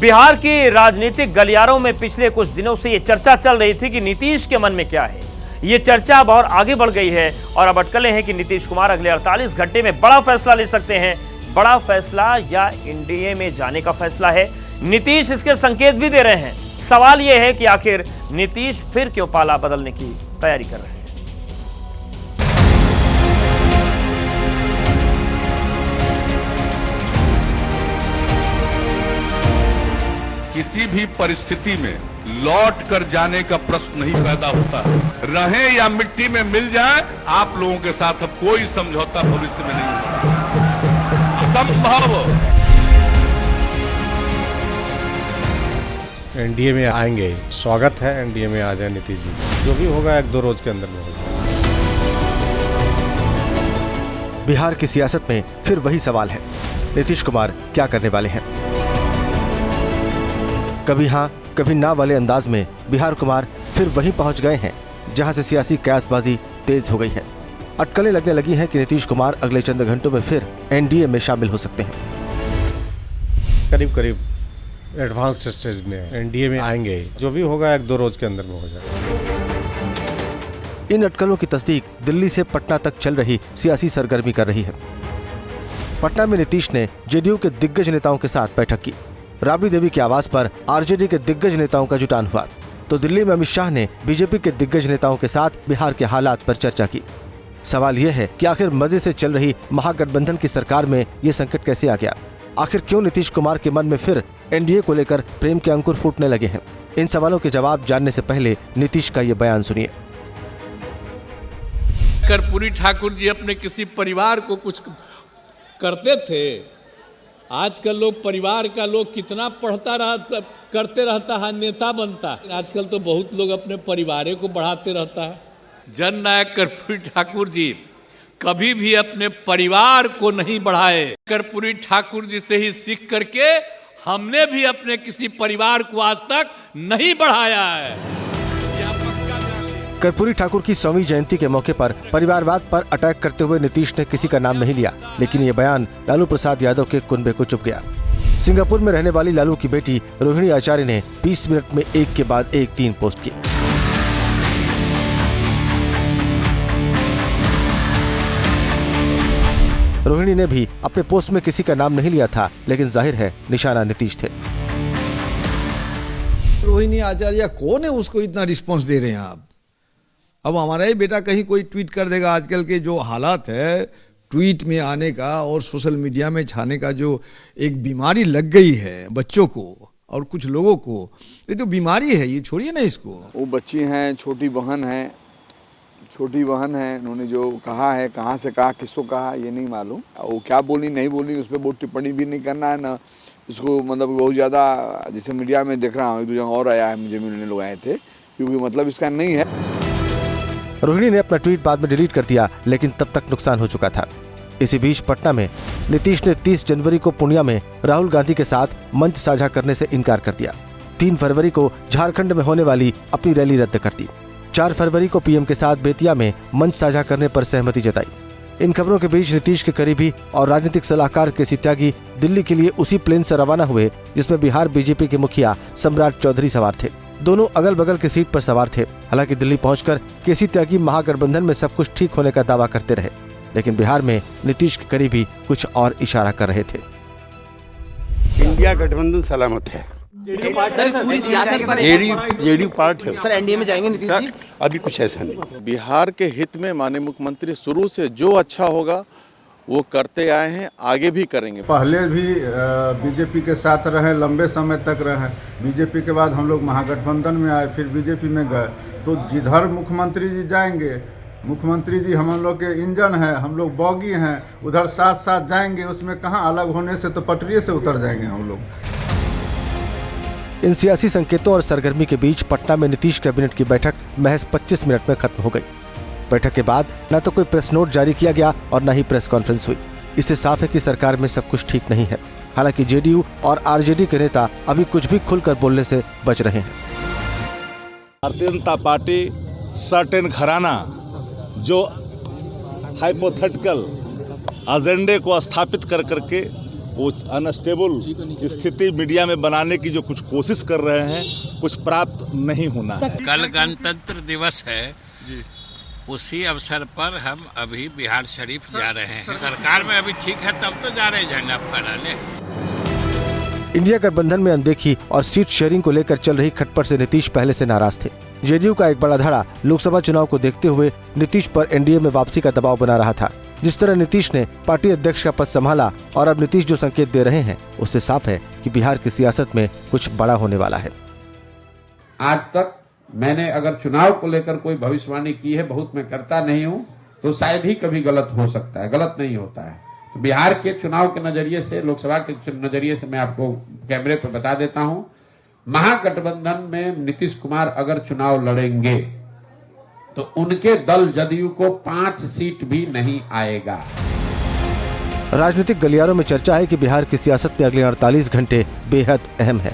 बिहार की राजनीतिक गलियारों में पिछले कुछ दिनों से ये चर्चा चल रही थी कि नीतीश के मन में क्या है। ये चर्चा अब और आगे बढ़ गई है और अब अटकलें हैं कि नीतीश कुमार अगले 48 घंटे में बड़ा फैसला ले सकते हैं। बड़ा फैसला या एनडीए में जाने का फैसला है, नीतीश इसके संकेत भी दे रहे हैं। सवाल यह है कि आखिर नीतीश फिर क्यों पाला बदलने की तैयारी कर रहे हैं। किसी भी परिस्थिति में लौट कर जाने का प्रश्न नहीं पैदा होता। रहें या मिट्टी में मिल जाए, आप लोगों के साथ अब कोई समझौता भविष्य में नहीं होगा, असंभव। एनडीए में आएंगे, स्वागत है एनडीए में आ जाए नीतीश जी। जो भी होगा 1-2 रोज के अंदर में होगा। बिहार की सियासत में फिर वही सवाल है, नीतीश कुमार क्या करने वाले हैं। कभी हाँ कभी ना वाले अंदाज में बिहार कुमार फिर वहीं पहुंच गए हैं जहां से सियासी कयासबाजी तेज हो गई है। अटकलें लगने लगी हैं कि नीतीश कुमार अगले चंद घंटों में फिर एनडीए में शामिल हो सकते हैं। करीब एडवांस स्टेज में एनडीए में आएंगे, जो भी होगा 1-2 रोज के अंदर में हो जाएगा। इन अटकलों की तस्दीक दिल्ली से पटना तक चल रही सियासी सरगर्मी कर रही है। पटना में नीतीश ने जेडीयू के दिग्गज नेताओं के साथ बैठक की। राबड़ी देवी के आवास पर आरजेडी के दिग्गज नेताओं का जुटान हुआ, तो दिल्ली में अमित शाह ने बीजेपी के दिग्गज नेताओं के साथ बिहार के हालात पर चर्चा की। सवाल यह है कि आखिर मजे से चल रही महागठबंधन की सरकार में ये संकट कैसे आ गया। आखिर क्यों नीतीश कुमार के मन में फिर एनडीए को लेकर प्रेम के अंकुर फूटने लगे हैं। इन सवालों के जवाब जानने से पहले नीतीश का ये बयान सुनिए। कर्पूरी ठाकुर जी अपने किसी परिवार को कुछ करते थे। आजकल लोग परिवार का लोग कितना करते रहता है, नेता बनता है। आजकल तो बहुत लोग अपने परिवार को बढ़ाते रहता है। जननायक कर्पूरी ठाकुर जी कभी भी अपने परिवार को नहीं बढ़ाए। कर्पूरी ठाकुर जी से ही सीख करके हमने भी अपने किसी परिवार को आज तक नहीं बढ़ाया है। कर्पूरी ठाकुर की 100वीं जयंती के मौके पर परिवारवाद पर अटैक करते हुए नीतीश ने किसी का नाम नहीं लिया, लेकिन ये बयान लालू प्रसाद यादव के कुनबे को चुभ गया। सिंगापुर में रहने वाली लालू की बेटी रोहिणी आचार्य ने 20 मिनट में एक के बाद एक 3 पोस्ट की। रोहिणी ने भी अपने पोस्ट में किसी का नाम नहीं लिया था, लेकिन जाहिर है निशाना नीतीश थे। रोहिणी आचार्य कौन है, उसको इतना रिस्पांस दे रहे हैं आप। अब हमारा ही बेटा कहीं कोई ट्वीट कर देगा। आजकल के जो हालात है ट्वीट में आने का और सोशल मीडिया में छाने का, जो एक बीमारी लग गई है बच्चों को और कुछ लोगों को, ये तो बीमारी है, ये छोड़िए ना इसको। वो बच्ची हैं, छोटी बहन है, उन्होंने जो कहा है, कहाँ से कहा, किसको कहा ये नहीं मालूम। वो क्या बोली नहीं बोली उस पर बहुत टिप्पणी भी नहीं करना है ना उसको। मतलब बहुत ज़्यादा जैसे मीडिया में देख रहा हूँ, 1-2 जगह और आया है, मुझे मिलने लोग आए थे, क्योंकि मतलब इसका नहीं है। रोहिणी ने अपना ट्वीट बाद में डिलीट कर दिया, लेकिन तब तक नुकसान हो चुका था। इसी बीच पटना में नीतीश ने 30 जनवरी को पूर्णिया में राहुल गांधी के साथ मंच साझा करने से इनकार कर दिया। 3 फरवरी को झारखंड में होने वाली अपनी रैली रद्द कर दी। 4 फरवरी को पीएम के साथ बेतिया में मंच साझा करने पर सहमति जताई। इन खबरों के बीच नीतीश के करीबी और राजनीतिक सलाहकार केसी त्यागी दिल्ली के लिए उसी प्लेन से रवाना हुए जिसमें बिहार बीजेपी के मुखिया सम्राट चौधरी सवार थे। दोनों अगल बगल की सीट पर सवार थे। हालांकि दिल्ली पहुंचकर केसी त्यागी महागठबंधन में सब कुछ ठीक होने का दावा करते रहे, लेकिन बिहार में नीतीश के करीबी कुछ और इशारा कर रहे थे। इंडिया गठबंधन सलामत है। जेडीयू पार्ट है। सर एनडीए में जाएंगे नीतीश जी? अभी कुछ ऐसा नहीं। बिहार के हित में माननीय मुख्यमंत्री शुरू से जो अच्छा होगा वो करते आए हैं, आगे भी करेंगे। पहले भी बीजेपी के साथ रहे, लंबे समय तक रहे। बीजेपी के बाद हम लोग महागठबंधन में आए, फिर बीजेपी में गए। तो जिधर मुख्यमंत्री जी जाएंगे, मुख्यमंत्री जी हम लोग के इंजन है, हम लोग बॉगी हैं, उधर साथ साथ जाएंगे। उसमें कहाँ अलग होने से तो पटरी से उतर जाएंगे हम लोग। इन सियासी संकेतों और सरगर्मी के बीच पटना में नीतीश कैबिनेट की बैठक महज 25 मिनट में खत्म हो गई। बैठक के बाद न तो कोई प्रेस नोट जारी किया गया और न ही प्रेस कॉन्फ्रेंस हुई। इससे साफ है कि सरकार में सब कुछ ठीक नहीं है। हालांकि जेडीयू और आरजेडी के नेता अभी कुछ भी खुलकर बोलने से बच रहे हैं। भारतीय जनता पार्टी सर्टेन घराना जो हाइपोथेटिकल एजेंडे को स्थापित कर करके वो अनस्टेबल स्थिति मीडिया में बनाने की जो कुछ कोशिश कर रहे हैं, कुछ प्राप्त नहीं होना है। कल गणतंत्र दिवस है, उसी अवसर पर हम अभी बिहार शरीफ जा रहे हैं। सरकार में अभी ठीक है तब तो जा रहे हैं झंडा फहराने। इंडिया गठबंधन में अनदेखी और सीट शेयरिंग को लेकर चल रही खटपट से नीतीश पहले से नाराज थे। जेडीयू का एक बड़ा धड़ा लोकसभा चुनाव को देखते हुए नीतीश पर एनडीए में वापसी का दबाव बना रहा था। जिस तरह नीतीश ने पार्टी अध्यक्ष का पद संभाला और अब नीतीश जो संकेत दे रहे हैं, उससे साफ है कि बिहार की सियासत में कुछ बड़ा होने वाला है। आज तक मैंने अगर चुनाव को लेकर कोई भविष्यवाणी की है, बहुत मैं करता नहीं हूं, तो शायद ही कभी गलत हो सकता है, गलत नहीं होता है। तो बिहार के चुनाव के नजरिए से, लोकसभा के नजरिए से मैं आपको कैमरे पर बता देता हूं, महागठबंधन में नीतीश कुमार अगर चुनाव लड़ेंगे तो उनके दल जदयू को 5 सीट भी नहीं आएगा। राजनीतिक गलियारों में चर्चा है कि बिहार की सियासत में अगले 48 घंटे बेहद अहम है।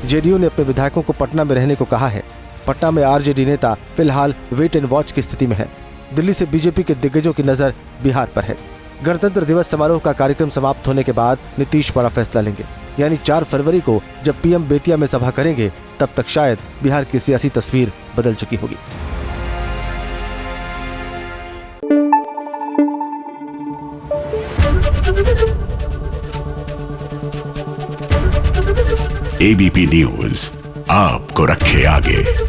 जेडीयू ने अपने विधायकों को पटना में रहने को कहा है। पटना में आरजेडी नेता फिलहाल वेट एंड वॉच की स्थिति में है। दिल्ली से बीजेपी के दिग्गजों की नजर बिहार पर है। गणतंत्र दिवस समारोह का कार्यक्रम समाप्त होने के बाद नीतीश बड़ा फैसला लेंगे, यानी 4 फरवरी को जब पीएम बेतिया में सभा करेंगे, तब तक शायद बिहार की सियासी तस्वीर बदल चुकी होगी। एबीपी न्यूज आपको रखे आगे।